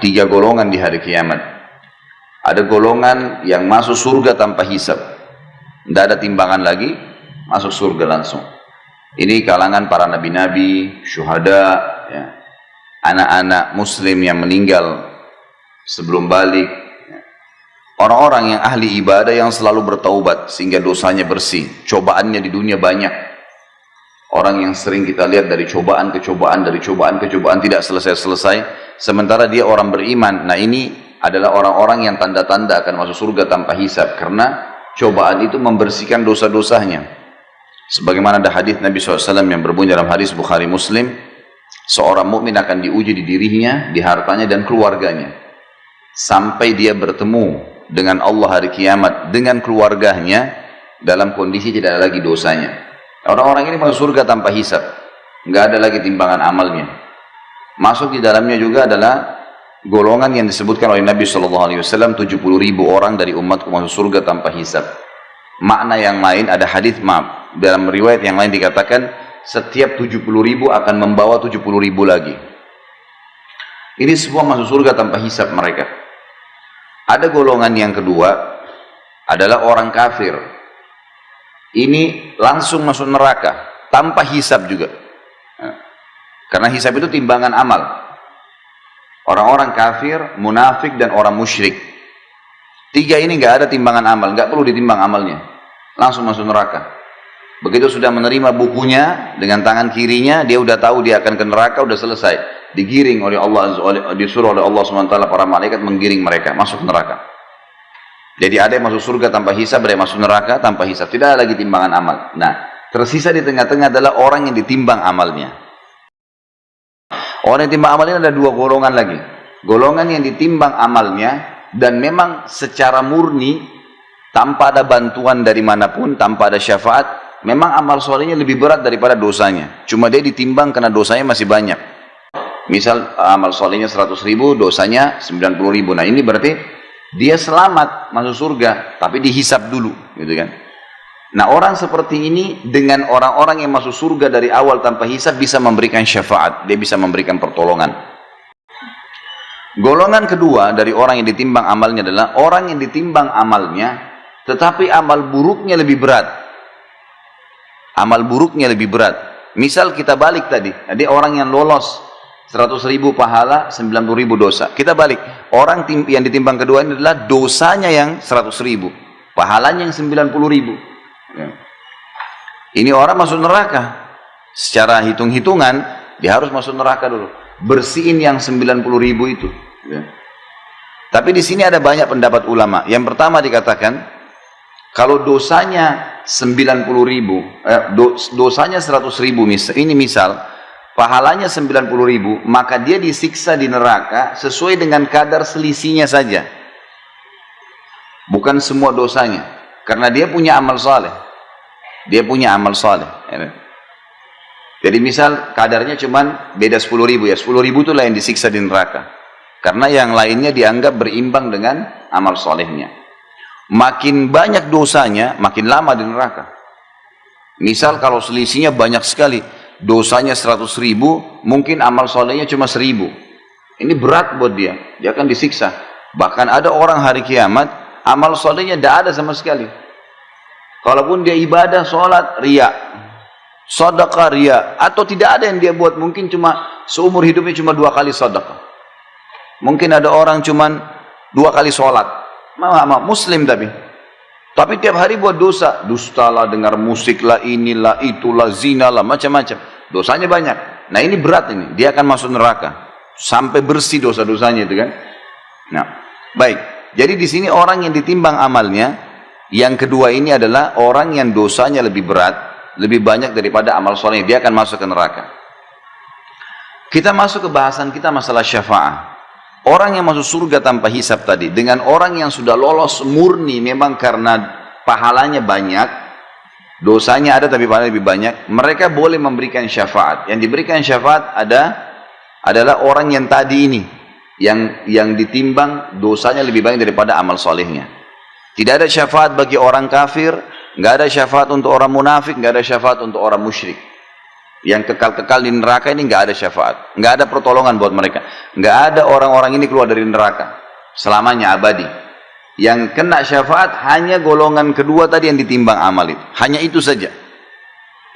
tiga golongan di hari kiamat. Ada golongan yang masuk surga tanpa hisab, tidak ada timbangan lagi, masuk surga langsung. Ini kalangan para nabi-nabi, syuhada, ya, anak-anak muslim yang meninggal sebelum balik, ya. Orang-orang yang ahli ibadah yang selalu bertaubat sehingga dosanya bersih. Cobaannya di dunia banyak. Orang yang sering kita lihat dari cobaan ke cobaan, dari cobaan ke cobaan tidak selesai-selesai, sementara dia orang beriman. Nah, ini adalah orang-orang yang tanda-tanda akan masuk surga tanpa hisab, karena cobaan itu membersihkan dosa-dosanya. Sebagaimana ada hadis Nabi SAW yang berbunyi dalam hadis Bukhari Muslim, seorang mukmin akan diuji di dirinya, di hartanya dan keluarganya, sampai dia bertemu dengan Allah hari kiamat dengan keluarganya dalam kondisi tidak ada lagi dosanya. Orang-orang ini masuk surga tanpa hisab, nggak ada lagi timbangan amalnya. Masuk di dalamnya juga adalah golongan yang disebutkan oleh Nabi SAW, 70.000 orang dari umatku masuk surga tanpa hisab. Makna yang lain, ada hadis dalam riwayat yang lain dikatakan setiap 70.000 akan membawa 70.000 lagi. Ini semua masuk surga tanpa hisab mereka. Ada golongan yang kedua adalah orang kafir. Ini langsung masuk neraka tanpa hisab juga, karena hisab itu timbangan amal. Orang-orang kafir, munafik dan orang musyrik, tiga ini nggak ada timbangan amal, nggak perlu ditimbang amalnya, langsung masuk neraka. Begitu sudah menerima bukunya dengan tangan kirinya, dia udah tahu dia akan ke neraka, udah selesai, digiring oleh Allah, disuruh oleh Allah SWT, para malaikat menggiring mereka masuk neraka. Jadi ada yang masuk surga tanpa hisab, ada yang masuk neraka tanpa hisab. Tidak ada lagi timbangan amal. Nah, tersisa di tengah-tengah adalah orang yang ditimbang amalnya. Orang yang ditimbang amalnya ada dua golongan lagi. Golongan yang ditimbang amalnya dan memang secara murni, tanpa ada bantuan dari manapun, tanpa ada syafaat, memang amal solehnya lebih berat daripada dosanya. Cuma dia ditimbang karena dosanya masih banyak. Misal amal solehnya 100.000, dosanya 90.000. Nah, ini berarti dia selamat masuk surga, tapi dihisab dulu, gitu kan? Nah, orang seperti ini dengan orang-orang yang masuk surga dari awal tanpa hisab bisa memberikan syafaat, dia bisa memberikan pertolongan. Golongan kedua dari orang yang ditimbang amalnya adalah orang yang ditimbang amalnya, tetapi amal buruknya lebih berat. Amal buruknya lebih berat. Misal kita balik tadi, ada orang yang lolos 100.000 pahala, 90.000 dosa. Kita balik, orang yang ditimbang kedua ini adalah dosanya yang 100.000, pahalanya yang 90.000. Ya. Ini orang masuk neraka. Secara hitung-hitungan, dia harus masuk neraka dulu. Bersihin yang 90.000 itu. Ya. Tapi di sini ada banyak pendapat ulama. Yang pertama dikatakan, kalau dosanya 90.000, dosanya 100.000, ini misal, pahalanya 90.000, maka dia disiksa di neraka sesuai dengan kadar selisihnya saja. Bukan semua dosanya. Karena dia punya amal saleh. Dia punya amal saleh. Jadi misal kadarnya cuma beda 10.000 ya. 10.000 itulah yang disiksa di neraka. Karena yang lainnya dianggap berimbang dengan amal salehnya. Makin banyak dosanya, makin lama di neraka. Misal kalau selisihnya banyak sekali, dosanya 100.000, mungkin amal solehnya cuma 1.000. Ini berat buat dia, dia akan disiksa. Bahkan ada orang hari kiamat, amal solehnya tidak ada sama sekali. Kalaupun dia ibadah, sholat, riya, sedekah, riya, atau tidak ada yang dia buat, mungkin cuma seumur hidupnya cuma 2 kali sedekah. Mungkin ada orang cuma 2 kali sholat, muslim tapi tiap hari buat dosa, dusta lah, dengar musik lah, inilah, itulah, zina lah, macam-macam. Dosanya banyak. Nah, ini berat ini. Dia akan masuk neraka sampai bersih dosa-dosanya itu kan. Nah, baik. Jadi di sini orang yang ditimbang amalnya, yang kedua ini adalah orang yang dosanya lebih berat, lebih banyak daripada amal soleh. Dia akan masuk ke neraka. Kita masuk ke bahasan kita masalah syafaat. Orang yang masuk surga tanpa hisab tadi, dengan orang yang sudah lolos murni memang karena pahalanya banyak, dosanya ada tapi pahalanya lebih banyak, mereka boleh memberikan syafaat. Yang diberikan syafaat adalah orang yang tadi ini, yang ditimbang dosanya lebih banyak daripada amal solehnya. Tidak ada syafaat bagi orang kafir, nggak ada syafaat untuk orang munafik, nggak ada syafaat untuk orang musyrik. Yang kekal-kekal di neraka ini nggak ada syafaat, nggak ada pertolongan buat mereka, nggak ada orang-orang ini keluar dari neraka selamanya abadi. Yang kena syafaat hanya golongan kedua tadi yang ditimbang amal itu, hanya itu saja.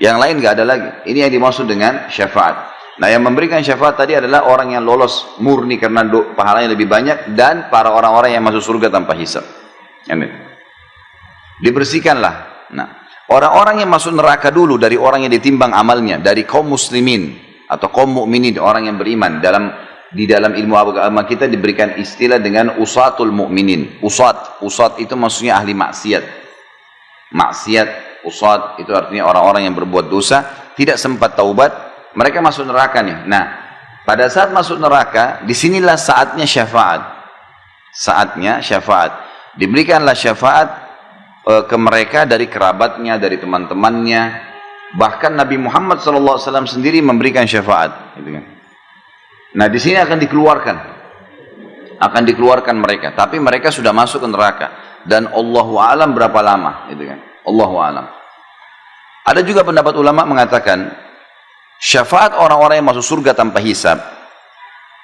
Yang lain nggak ada lagi. Ini yang dimaksud dengan syafaat. Nah, yang memberikan syafaat tadi adalah orang yang lolos murni karena pahalanya lebih banyak, dan para orang-orang yang masuk surga tanpa hisab. Amin. Dibersihkanlah. Nah, orang-orang yang masuk neraka dulu dari orang yang ditimbang amalnya, dari kaum muslimin atau kaum mukminin, orang yang beriman. Di dalam ilmu agama kita diberikan istilah dengan usatul mukminin. Usat itu maksudnya ahli maksiat. Maksiat, usat itu artinya orang-orang yang berbuat dosa, tidak sempat taubat, mereka masuk neraka nih. Nah, pada saat masuk neraka, disinilah saatnya syafaat. Saatnya syafaat. Diberikanlah syafaat ke mereka dari kerabatnya, dari teman-temannya. Bahkan Nabi Muhammad SAW sendiri memberikan syafaat. Gitu kan. Nah, di sini akan dikeluarkan mereka. Tapi mereka sudah masuk ke neraka. Dan Allahu a'lam berapa lama. Gitu kan. Allahu a'lam. Ada juga pendapat ulama mengatakan, syafaat orang-orang yang masuk surga tanpa hisab,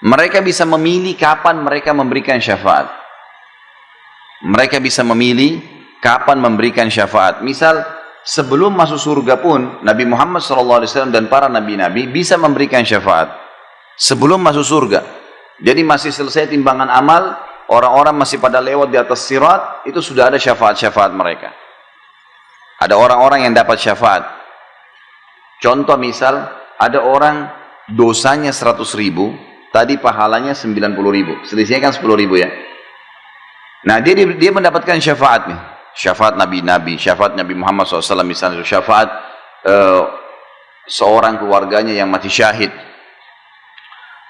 mereka bisa memilih kapan mereka memberikan syafaat. Mereka bisa memilih kapan memberikan syafaat. Misal, sebelum masuk surga pun, Nabi Muhammad SAW dan para nabi-nabi bisa memberikan syafaat. Sebelum masuk surga. Jadi masih selesai timbangan amal, orang-orang masih pada lewat di atas sirat, itu sudah ada syafaat-syafaat mereka. Ada orang-orang yang dapat syafaat. Contoh misal, ada orang dosanya 100.000, tadi pahalanya 90.000. Selisihnya kan 10.000 ya. Nah, dia mendapatkan syafaat nih. Syafaat nabi-nabi, syafaat Nabi Muhammad SAW misalnya, syafaat seorang keluarganya yang mati syahid.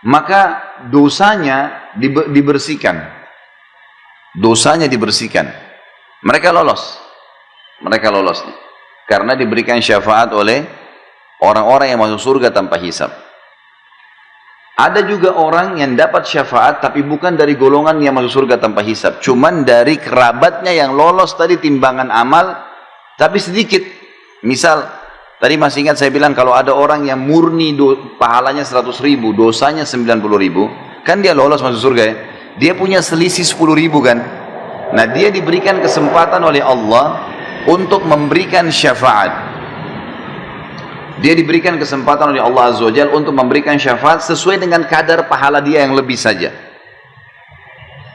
Maka dosanya dibersihkan. Dosanya dibersihkan. Mereka lolos. Mereka lolos. Karena diberikan syafaat oleh orang-orang yang masuk surga tanpa hisab. Ada juga orang yang dapat syafaat tapi bukan dari golongan yang masuk surga tanpa hisab. Cuman dari kerabatnya yang lolos tadi timbangan amal tapi sedikit. Misal, tadi masih ingat saya bilang kalau ada orang yang murni pahalanya 100.000, dosanya 90.000, kan dia lolos masuk surga ya. Dia punya selisih 10.000 kan. Nah, dia diberikan kesempatan oleh Allah untuk memberikan syafaat. Dia diberikan kesempatan oleh Allah Azza wa Jalla untuk memberikan syafaat sesuai dengan kadar pahala dia yang lebih saja.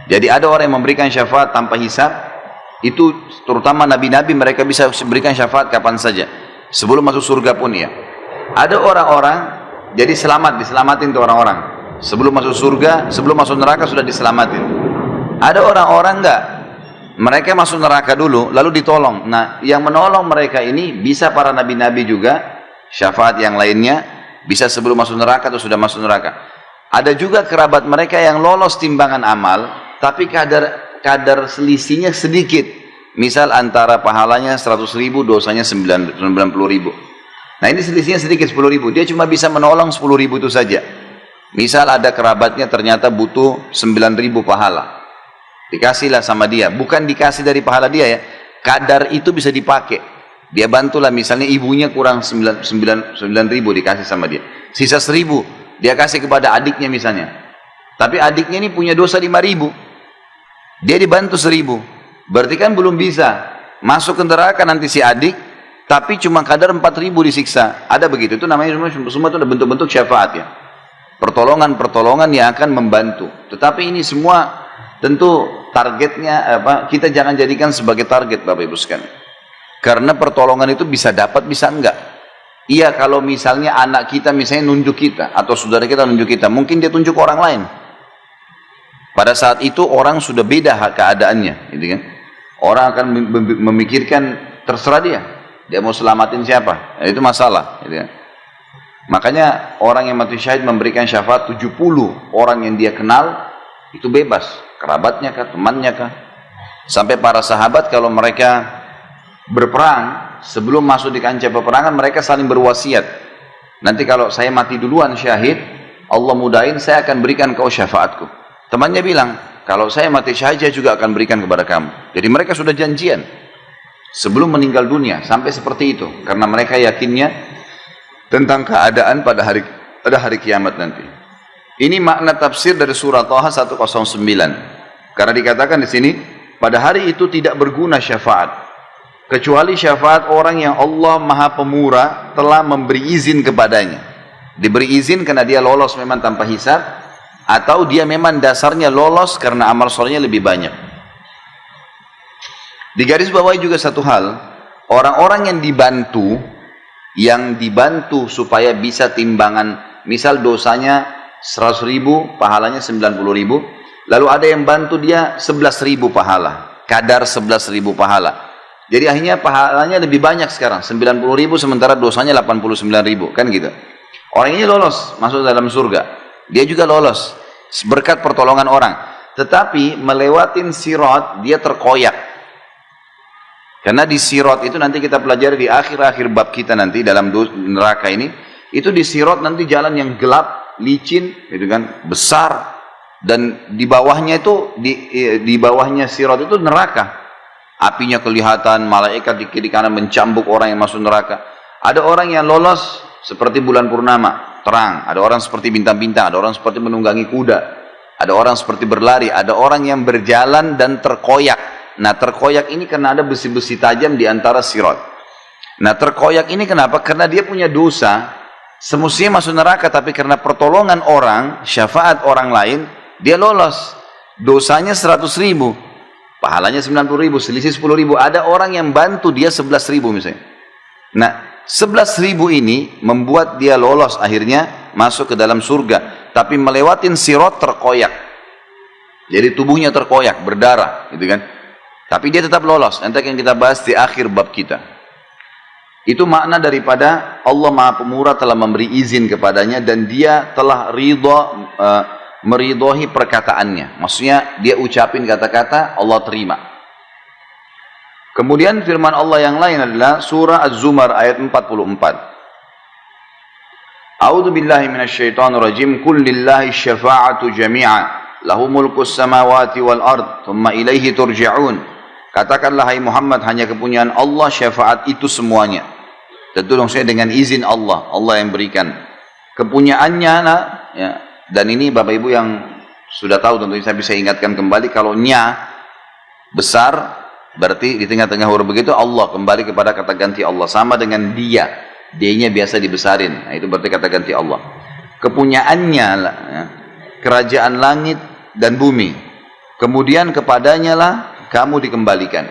Jadi ada orang yang memberikan syafaat tanpa hisab, itu terutama nabi-nabi, mereka bisa memberikan syafaat kapan saja. Sebelum masuk surga pun ya. Ada orang-orang jadi diselamatin tuh orang-orang. Sebelum masuk surga, sebelum masuk neraka sudah diselamatin. Ada orang-orang enggak. Mereka masuk neraka dulu, lalu ditolong. Nah, yang menolong mereka ini bisa para nabi-nabi juga, syafaat yang lainnya, bisa sebelum masuk neraka atau sudah masuk neraka. Ada juga kerabat mereka yang lolos timbangan amal, tapi kadar selisihnya sedikit. Misal antara pahalanya 100.000, dosanya 90.000. Nah, ini selisihnya sedikit 10.000. Dia cuma bisa menolong 10.000 itu saja. Misal ada kerabatnya ternyata butuh 9.000 pahala. Dikasihlah sama dia. Bukan dikasih dari pahala dia ya. Kadar itu bisa dipakai. Dia bantulah, misalnya ibunya kurang 9.000 dikasih sama dia. Sisa 1.000 dia kasih kepada adiknya misalnya. Tapi adiknya ini punya dosa 5.000. Dia dibantu 1.000. Berarti kan belum bisa masuk ke neraka nanti si adik, tapi cuma kadar 4.000 disiksa. Ada begitu. Itu namanya semua itu ada bentuk-bentuk syafaat ya. Pertolongan-pertolongan yang akan membantu. Tetapi ini semua tentu targetnya kita jangan jadikan sebagai target Bapak Ibu sekalian. Karena pertolongan itu bisa dapat, bisa enggak. Iya, kalau misalnya anak kita misalnya nunjuk kita, atau saudara kita nunjuk kita, mungkin dia tunjuk orang lain. Pada saat itu orang sudah beda keadaannya, gitu kan. Orang akan memikirkan terserah dia mau selamatin siapa, itu masalah, gitu kan. Makanya orang yang mati syahid memberikan syafaat 70 orang yang dia kenal, itu bebas, kerabatnya kah, temannya kah. Sampai para sahabat kalau mereka berperang, sebelum masuk di kancah peperangan mereka saling berwasiat. Nanti kalau saya mati duluan syahid, Allah mudahin saya akan berikan kau syafaatku. Temannya bilang, kalau saya mati syahid saya juga akan berikan kepada kamu. Jadi mereka sudah janjian sebelum meninggal dunia, sampai seperti itu. Karena mereka yakinnya tentang keadaan pada hari kiamat nanti. Ini makna tafsir dari surah Thaha 109. Karena dikatakan di sini, pada hari itu tidak berguna syafaat, kecuali syafaat orang yang Allah Maha Pemurah telah memberi izin kepadanya. Diberi izin karena dia lolos memang tanpa hisab, atau dia memang dasarnya lolos karena amal solehnya lebih banyak. Di garis bawah juga satu hal, orang-orang yang dibantu supaya bisa timbangan, misal dosanya 100.000, pahalanya 90.000, lalu ada yang bantu dia 11.000 pahala, kadar 11.000 pahala. Jadi akhirnya pahalanya lebih banyak sekarang, 90.000 sementara dosanya 89.000, kan gitu. Orang ini lolos masuk dalam surga, dia juga lolos berkat pertolongan orang, tetapi melewatin sirat dia terkoyak. Karena di sirat itu nanti kita pelajari di akhir-akhir bab kita nanti dalam neraka ini, itu di sirat nanti jalan yang gelap, licin, gitu kan, besar, dan di bawahnya itu di bawahnya sirat itu neraka. Apinya kelihatan, malaikat di kiri kanan mencambuk orang yang masuk neraka. Ada orang yang lolos seperti bulan purnama, terang. Ada orang seperti bintang-bintang, ada orang seperti menunggangi kuda, ada orang seperti berlari, ada orang yang berjalan dan terkoyak. Nah, terkoyak ini karena ada besi-besi tajam di antara sirat. Nah, terkoyak ini kenapa? Karena dia punya dosa, semestinya masuk neraka, tapi karena pertolongan orang, syafaat orang lain, dia lolos. Dosanya 100.000, pahalanya 90.000, selisih 10.000. Ada orang yang bantu dia 11.000 misalnya. Nah, 11.000 ini membuat dia lolos, akhirnya masuk ke dalam surga, tapi melewatin sirat terkoyak. Jadi tubuhnya terkoyak, berdarah, gitu kan. Tapi dia tetap lolos. Nanti yang kita bahas di akhir bab kita. Itu makna daripada Allah Maha Pemurah telah memberi izin kepadanya dan dia telah meridhoi perkataannya. Maksudnya dia ucapin kata-kata, Allah terima. Kemudian firman Allah yang lain adalah surah Az-Zumar ayat 44. A'udzu billahi minasyaitonir rajim. Qul lillahi syafa'atu jami'a. Lahu mulkus samawati wal ard, thumma ilaihi turja'un. Katakanlah hai Muhammad, hanya kepunyaan Allah syafaat itu semuanya. Tentu maksudnya dengan izin Allah, Allah yang berikan kepunyaannya. Ya. Dan ini Bapak Ibu yang sudah tahu, tentu saya bisa ingatkan kembali, kalau nya besar berarti di tengah-tengah huruf begitu Allah, kembali kepada kata ganti Allah. Sama dengan dia, D-nya biasa dibesarin, nah, itu berarti kata ganti Allah. Kepunyaannya ya, kerajaan langit dan bumi, kemudian kepadanya lah kamu dikembalikan.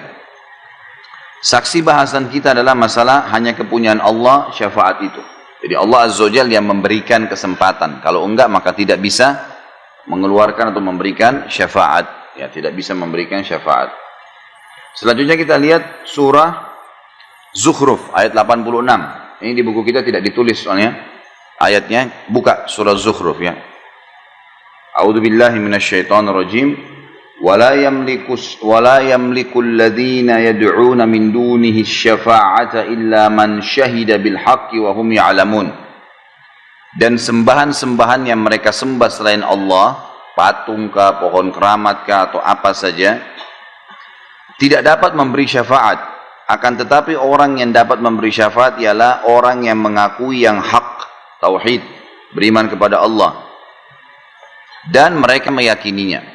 Saksi bahasan kita adalah masalah hanya kepunyaan Allah syafaat itu. Jadi Allah Azza wa Jalla yang memberikan kesempatan. Kalau enggak maka tidak bisa mengeluarkan atau memberikan syafaat. Ya, tidak bisa memberikan syafaat. Selanjutnya kita lihat surah Zukhruf ayat 86. Ini di buku kita tidak ditulis soalnya ayatnya. Buka surah Zukhruf ya. A'udzu billahi minasyaitonir rajim. ولا يملك الذين يدعون من دونه الشفاعة إلا من شهد بالحق وهم يعلمون. Dan sembahan-sembahan yang mereka sembah selain Allah, patung kah, pohon keramat kah, atau apa saja, tidak dapat memberi syafaat. Akan tetapi orang yang dapat memberi syafaat ialah orang yang mengakui yang hak, tauhid, beriman kepada Allah, dan mereka meyakininya.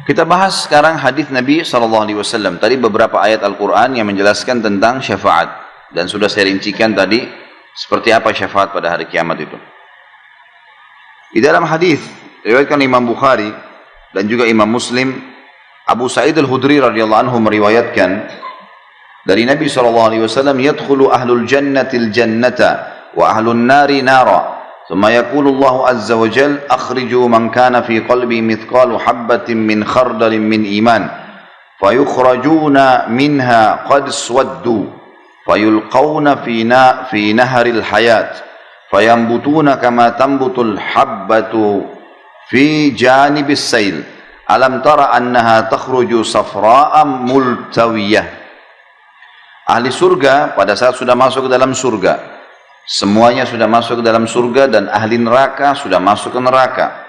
Kita bahas sekarang hadis Nabi SAW. Tadi beberapa ayat Al-Quran yang menjelaskan tentang syafaat. Dan sudah saya rincikan tadi seperti apa syafaat pada hari kiamat itu. Di dalam hadis riwayatkan Imam Bukhari dan juga Imam Muslim, Abu Sa'id Al-Khudri radhiyallahu anhu meriwayatkan dari Nabi SAW, yadkhulu ahlul jannatil jannata wa ahlun nari nara. ثم يقول الله عز وجل أخرجوا من كان في قلبي مثقال حبة من خردل من إيمان فيخرجون منها قد اسودوا فيلقون في نهر الحياة فينبتون كما تنبت الحبة في جانب السيل ألم تر أنها تخرج صفراء ملتوية. Ahli surga pada saat sudah masuk ke dalam surga, semuanya sudah masuk ke dalam surga, dan ahli neraka sudah masuk ke neraka.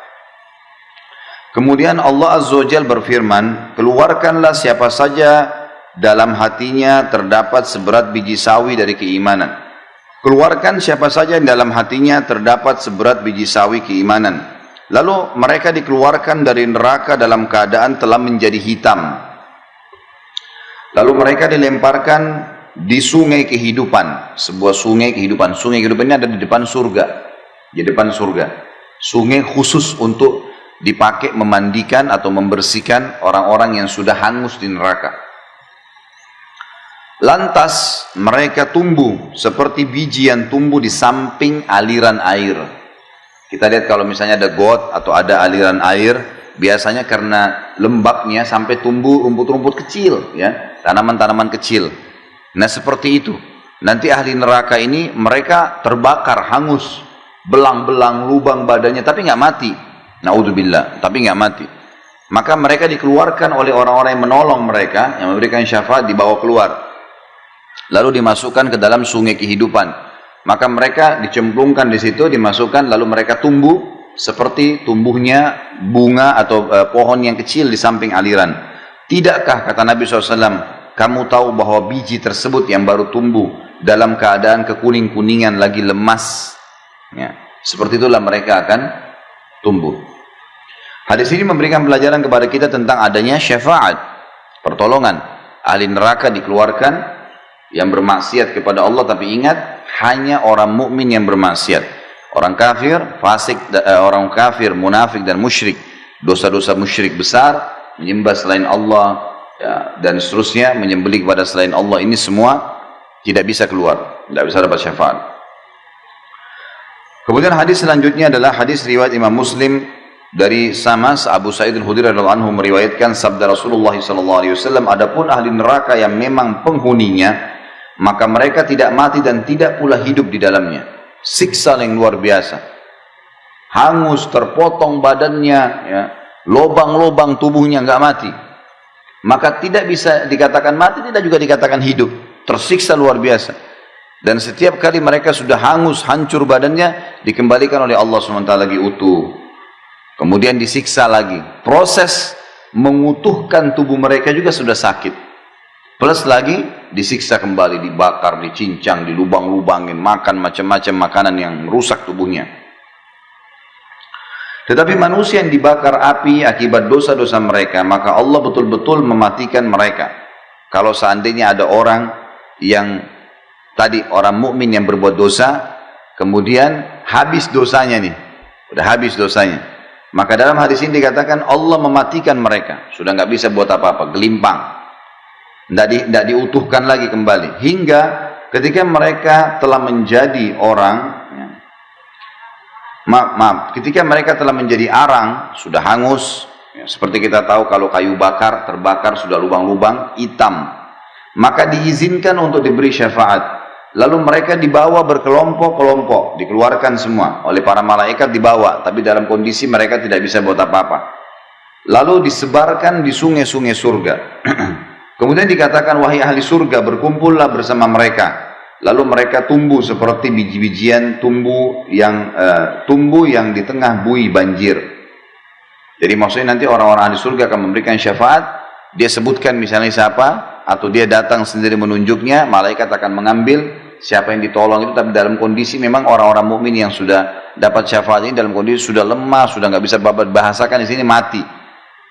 Kemudian Allah Azza wa Jalla berfirman, keluarkanlah siapa saja dalam hatinya terdapat seberat biji sawi dari keimanan. Keluarkan siapa saja yang dalam hatinya terdapat seberat biji sawi keimanan. Lalu mereka dikeluarkan dari neraka dalam keadaan telah menjadi hitam. Lalu mereka dilemparkan di sungai kehidupan, sebuah sungai kehidupan. Sungai kehidupan ini ada di depan surga, di depan surga. Sungai khusus untuk dipakai memandikan atau membersihkan orang-orang yang sudah hangus di neraka. Lantas mereka tumbuh seperti biji yang tumbuh di samping aliran air. Kita lihat kalau misalnya ada got atau ada aliran air, biasanya karena lembabnya sampai tumbuh rumput-rumput kecil, ya, tanaman-tanaman kecil. Nah seperti itu. Nanti ahli neraka ini mereka terbakar, hangus, belang-belang, lubang badannya, tapi nggak mati. Naudzubillah, tapi nggak mati. Maka mereka dikeluarkan oleh orang-orang yang menolong mereka, yang memberikan syafaat, dibawa keluar. Lalu dimasukkan ke dalam sungai kehidupan. Maka mereka dicemplungkan di situ, dimasukkan, lalu mereka tumbuh seperti tumbuhnya bunga atau pohon yang kecil di samping aliran. Tidakkah, kata Nabi SAW, kamu tahu bahwa biji tersebut yang baru tumbuh dalam keadaan kekuning-kuningan lagi lemas? Ya, seperti itulah mereka akan tumbuh. Hadis ini memberikan pelajaran kepada kita tentang adanya syafaat, pertolongan. Ahli neraka dikeluarkan yang bermaksiat kepada Allah, tapi ingat, hanya orang mukmin yang bermaksiat. Orang kafir, fasik, orang kafir, munafik dan musyrik, dosa-dosa musyrik besar, menyembah selain Allah, ya, dan seterusnya, menyembelih kepada selain Allah, ini semua tidak bisa keluar, tidak bisa dapat syafaat. Kemudian hadis selanjutnya adalah hadis riwayat Imam Muslim dari Samas Abu Sa'id Al-Khudri radhiyallahu anhu meriwayatkan sabda Rasulullah SAW, adapun ahli neraka yang memang penghuninya, maka mereka tidak mati dan tidak pula hidup di dalamnya. Siksa yang luar biasa. Hangus, terpotong badannya, ya, lobang-lobang tubuhnya nggak mati. Maka tidak bisa dikatakan mati, tidak juga dikatakan hidup. Tersiksa luar biasa. Dan setiap kali mereka sudah hangus, hancur badannya, dikembalikan oleh Allah SWT lagi utuh. Kemudian disiksa lagi. Proses mengutuhkan tubuh mereka juga sudah sakit. Plus lagi disiksa kembali, dibakar, dicincang, dilubang-lubangin, makan macam-macam makanan yang merusak tubuhnya. Tetapi manusia yang dibakar api akibat dosa-dosa mereka, maka Allah betul-betul mematikan mereka. Kalau seandainya ada orang yang tadi orang mukmin yang berbuat dosa, kemudian habis dosanya nih, udah habis dosanya, maka dalam hadis ini dikatakan Allah mematikan mereka, sudah nggak bisa buat apa-apa, gelimpang. Tidak diutuhkan lagi kembali, hingga ketika mereka telah menjadi orang, ya, ketika mereka telah menjadi arang, sudah hangus, ya, seperti kita tahu kalau kayu bakar, terbakar, sudah lubang-lubang, hitam, maka diizinkan untuk diberi syafaat. Lalu mereka dibawa berkelompok-kelompok, dikeluarkan semua oleh para malaikat, dibawa, tapi dalam kondisi mereka tidak bisa buat apa-apa. Lalu disebarkan di sungai-sungai surga. Kemudian dikatakan, wahai ahli surga, berkumpullah bersama mereka. Lalu mereka tumbuh seperti biji-bijian tumbuh yang di tengah buih banjir. Jadi maksudnya nanti orang-orang ahli surga akan memberikan syafaat. Dia sebutkan misalnya siapa, atau dia datang sendiri menunjuknya, malaikat akan mengambil siapa yang ditolong itu. Tapi dalam kondisi memang orang-orang mukmin yang sudah dapat syafaat ini dalam kondisi sudah lemah, sudah nggak bisa bahasakan di sini, mati.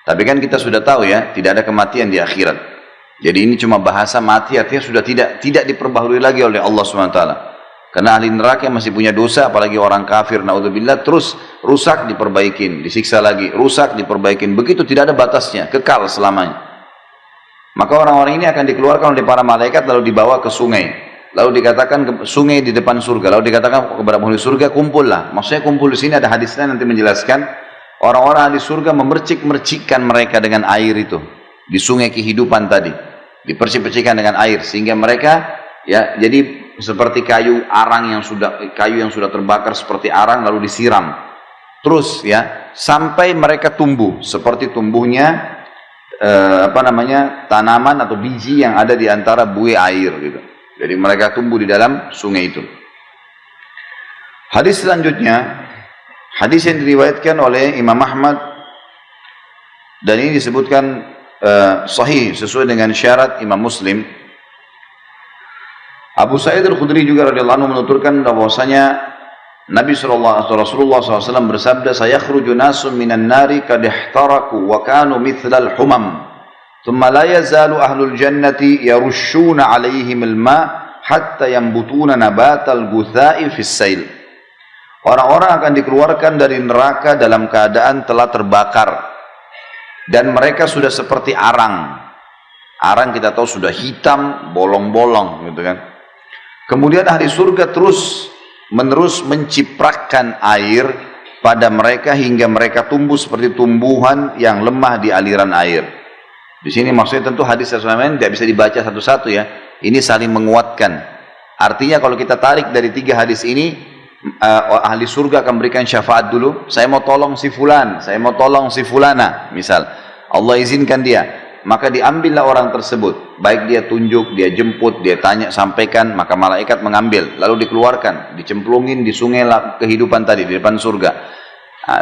Tapi kan kita sudah tahu ya, tidak ada kematian di akhirat. Jadi ini cuma bahasa mati, artinya sudah tidak diperbaharui lagi oleh Allah SWT. Karena ahli neraka masih punya dosa, apalagi orang kafir, naudzubillah, terus rusak diperbaikin, disiksa lagi, rusak diperbaikin. Begitu, tidak ada batasnya, kekal selamanya. Maka orang-orang ini akan dikeluarkan oleh para malaikat lalu dibawa ke sungai. Lalu dikatakan ke sungai di depan surga. Lalu dikatakan kepada penghuni surga, kumpullah. Maksudnya kumpul di sini ada hadisnya nanti menjelaskan. Orang-orang ahli surga memercik-mercikkan mereka dengan air itu di sungai kehidupan tadi. Dipercik-percikan dengan air sehingga mereka, ya, jadi seperti kayu yang sudah terbakar seperti arang lalu disiram. Terus ya, sampai mereka tumbuh seperti tumbuhnya tanaman atau biji yang ada di antara buih air gitu. Jadi mereka tumbuh di dalam sungai itu. Hadis selanjutnya, hadis yang diriwayatkan oleh Imam Ahmad, dan ini disebutkan sahih sesuai dengan syarat Imam Muslim. Abu Sa'id Al-Khudri juga radhiyallahu anhu menuturkan bahwasanya Rasulullah SAW bersabda, "Sayakhruju nasun minan nari qad ihtaraku wa kanu mithlal humam, thumma la yazalu ahlul jannati yarushuna 'alaihim al-ma' hatta yambutuna nabatal gutha'i fis sail." Orang-orang akan dikeluarkan dari neraka dalam keadaan telah terbakar dan mereka sudah seperti arang. Arang kita tahu sudah hitam, bolong-bolong gitu kan. Kemudian ahli surga terus-menerus mencipratkan air pada mereka hingga mereka tumbuh seperti tumbuhan yang lemah di aliran air. Di sini maksudnya tentu hadis Rasulullah tidak bisa dibaca satu-satu ya. Ini saling menguatkan. Artinya kalau kita tarik dari 3 hadis ini, ahli surga akan berikan syafaat dulu. Saya mau tolong si fulan, saya mau tolong si fulana, misal. Allah izinkan dia. Maka diambillah orang tersebut, baik dia tunjuk, dia jemput, dia tanya, sampaikan, maka malaikat mengambil, lalu dikeluarkan, dicemplungin di sungai kehidupan tadi di depan surga. Nah,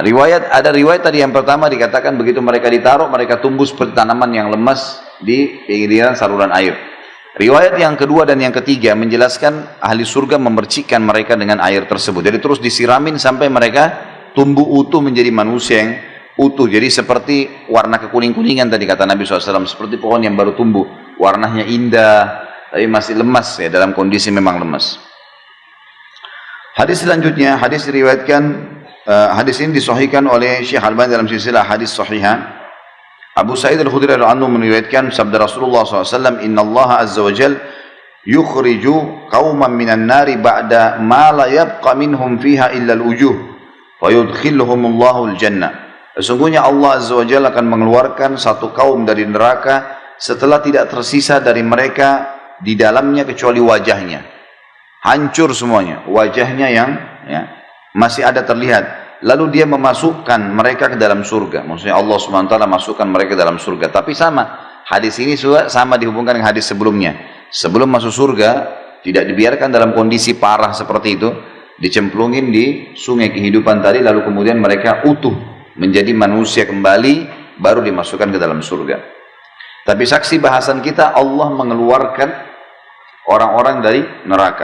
ada riwayat tadi yang pertama dikatakan begitu mereka ditaruh, mereka tumbuh seperti tanaman yang lemas di pinggiran saluran air. Riwayat yang kedua dan yang ketiga menjelaskan ahli surga memercikkan mereka dengan air tersebut. Jadi terus disiramin sampai mereka tumbuh utuh menjadi manusia yang utuh, jadi seperti warna kekuning-kuningan tadi kata Nabi SAW, seperti pohon yang baru tumbuh, warnanya indah, tapi masih lemas ya, dalam kondisi memang lemas. Hadis selanjutnya, hadis diriwayatkan, hadis ini disahihkan oleh Syekh Albani dalam silsilah hadis sahihah. Abu Sa'id Al-Khudri radhiyallahu anhu meriwayatkan sabda Rasulullah SAW, "Inna Allah azza wa jal yukhriju qauman minan nari ba'da ma la yabqa minhum fiha illa al-wujuh, wa yudkhilhumullahu al-jannah." Sesungguhnya Allah Azza wa Jalla akan mengeluarkan satu kaum dari neraka setelah tidak tersisa dari mereka di dalamnya kecuali wajahnya. Hancur semuanya, wajahnya yang masih ada terlihat. Lalu dia memasukkan mereka ke dalam surga. Maksudnya Allah SWT masukkan mereka ke dalam surga. Tapi sama, hadis ini juga sama dihubungkan dengan hadis sebelumnya. Sebelum masuk surga, tidak dibiarkan dalam kondisi parah seperti itu, dicemplungin di sungai kehidupan tadi, lalu kemudian mereka utuh menjadi manusia kembali, baru dimasukkan ke dalam surga. Tapi saksi bahasan kita, Allah mengeluarkan orang-orang dari neraka.